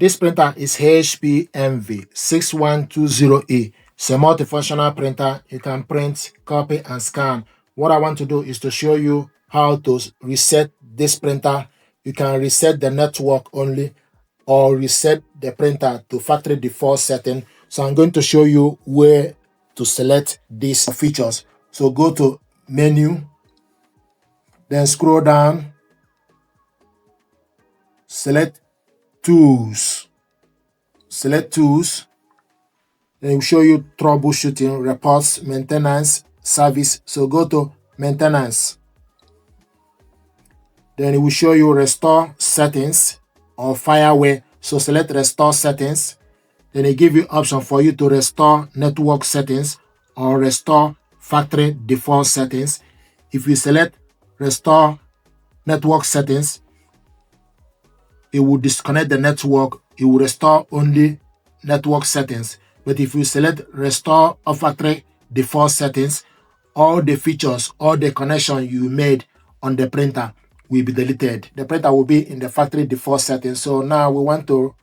This printer is HP MV6120E. It's a multifunctional printer. You can print, copy, and scan. What I want to do is to show you how to reset this printer. You can reset the network only or reset the printer to factory default setting. So I'm going to show you where to select these features. So go to menu, then scroll down, select tools, then it will show you troubleshooting, reports, maintenance, service. So go to maintenance. Then it will show you restore settings or fireware. So select restore settings. Then it give you option for you to restore network settings or restore factory default settings. If you select restore network settings, it will disconnect the network. It will restore only network settings. But if you select restore or factory default settings, all the features, all the connection you made on the printer will be deleted. The printer will be in the factory default settings. So now we want to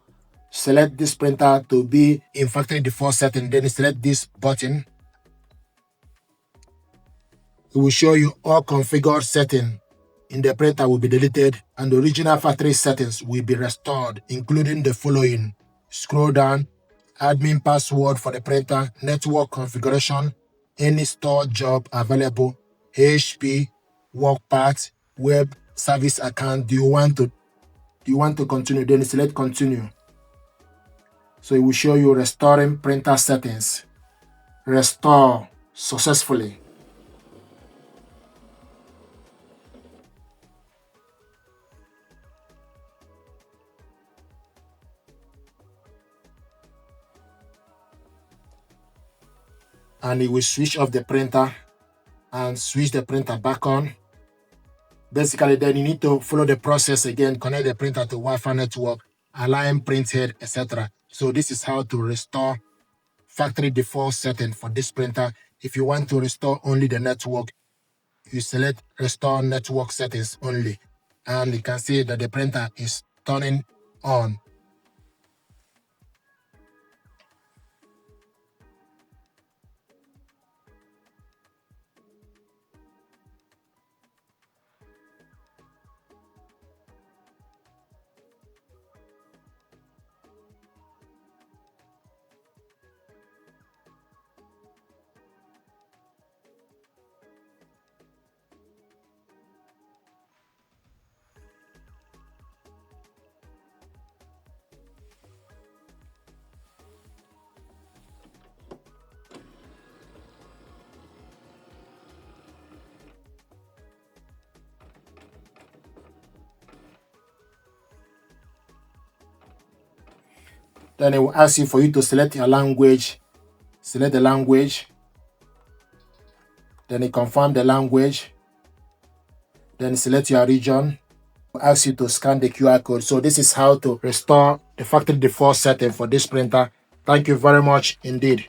select this printer to be in factory default setting. Then select this button. It will show you all configured settings in the printer will be deleted and the original factory settings will be restored, including the following. Scroll down, admin password for the printer, network configuration, any store job available, HP, work path, web service account. Do you want to continue? Then select continue. So it will show you restoring printer settings. Restore successfully. And it will switch off the printer and switch the printer back on. Basically, then you need to follow the process again, connect the printer to Wi-Fi network, align print head, etc. So this is how to restore factory default setting for this printer. If you want to restore only the network, you select restore network settings only. And you can see that the printer is turning on. Then it will ask you for you to select your language. Select the language. Then it confirm the language. Then select your region. It will ask you to scan the QR code. So this is how to restore the factory default setting for this printer. Thank you very much indeed.